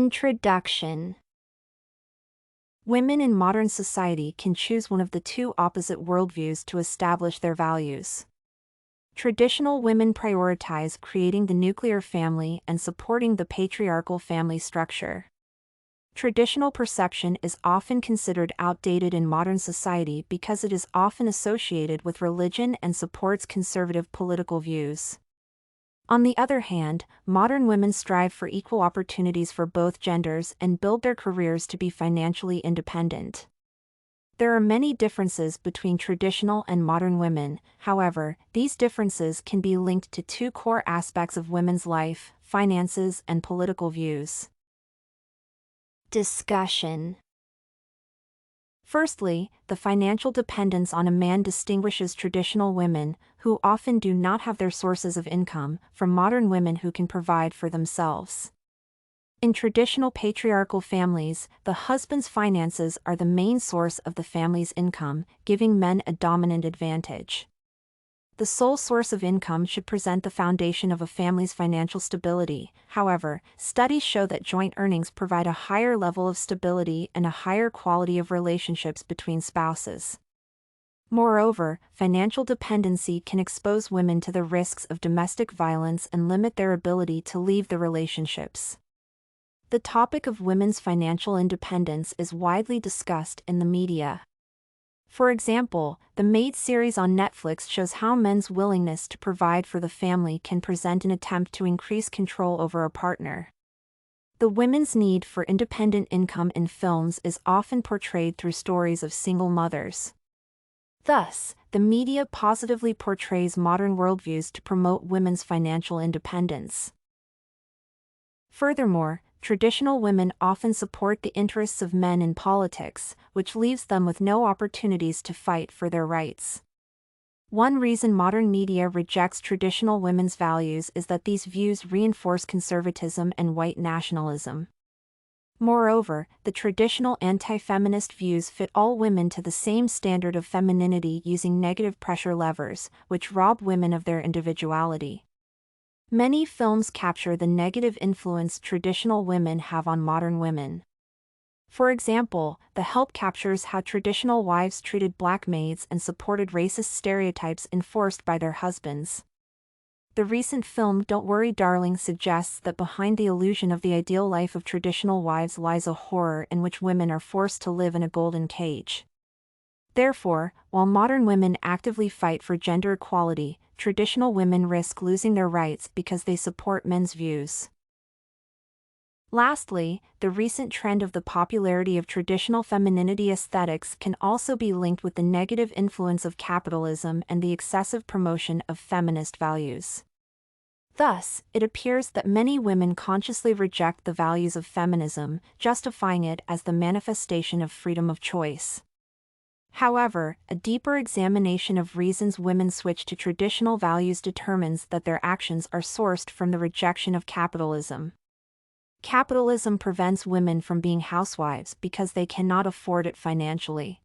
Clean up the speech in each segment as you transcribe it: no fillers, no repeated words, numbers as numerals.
Introduction. Women in modern society can choose one of the two opposite worldviews to establish their values. Traditional women prioritize creating the nuclear family and supporting the patriarchal family structure. Traditional perception is often considered outdated in modern society because it is often associated with religion and supports conservative political views. On the other hand, modern women strive for equal opportunities for both genders and build their careers to be financially independent. There are many differences between traditional and modern women. However, these differences can be linked to two core aspects of women's life: finances and political views. Discussion. Firstly, the financial dependence on a man distinguishes traditional women, who often do not have their sources of income, from modern women who can provide for themselves. In traditional patriarchal families, the husband's finances are the main source of the family's income, giving men a dominant advantage. The sole source of income should present the foundation of a family's financial stability. However, studies show that joint earnings provide a higher level of stability and a higher quality of relationships between spouses. Moreover, financial dependency can expose women to the risks of domestic violence and limit their ability to leave the relationships. The topic of women's financial independence is widely discussed in the media. For example, the Maid series on Netflix shows how men's willingness to provide for the family can present an attempt to increase control over a partner. The women's need for independent income in films is often portrayed through stories of single mothers. Thus, the media positively portrays modern worldviews to promote women's financial independence. Furthermore, traditional women often support the interests of men in politics, which leaves them with no opportunities to fight for their rights. One reason modern media rejects traditional women's values is that these views reinforce conservatism and white nationalism. Moreover, the traditional anti-feminist views fit all women to the same standard of femininity using negative pressure levers, which rob women of their individuality. Many films capture the negative influence traditional women have on modern women. For example, The Help captures how traditional wives treated black maids and supported racist stereotypes enforced by their husbands. The recent film Don't Worry Darling suggests that behind the illusion of the ideal life of traditional wives lies a horror in which women are forced to live in a golden cage. Therefore, while modern women actively fight for gender equality, traditional women risk losing their rights because they support men's views. Lastly, the recent trend of the popularity of traditional femininity aesthetics can also be linked with the negative influence of capitalism and the excessive promotion of feminist values. Thus, it appears that many women consciously reject the values of feminism, justifying it as the manifestation of freedom of choice. However, a deeper examination of reasons women switch to traditional values determines that their actions are sourced from the rejection of capitalism. Capitalism prevents women from being housewives because they cannot afford it financially.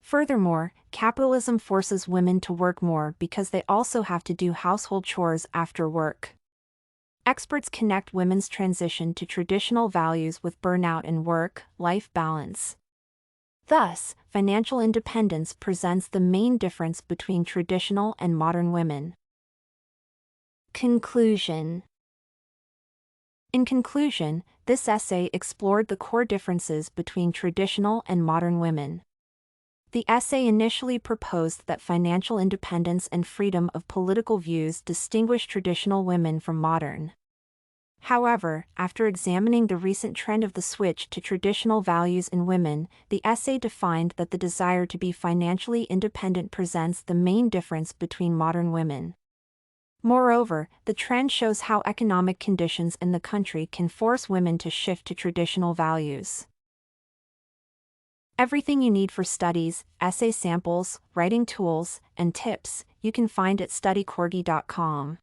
Furthermore, capitalism forces women to work more because they also have to do household chores after work. Experts connect women's transition to traditional values with burnout and work-life balance. Thus, financial independence presents the main difference between traditional and modern women. Conclusion. In conclusion, this essay explored the core differences between traditional and modern women. The essay initially proposed that financial independence and freedom of political views distinguish traditional women from modern. However, after examining the recent trend of the switch to traditional values in women, the essay defined that the desire to be financially independent presents the main difference between modern women. Moreover, the trend shows how economic conditions in the country can force women to shift to traditional values. Everything you need for studies, essay samples, writing tools, and tips, you can find at studycorgi.com.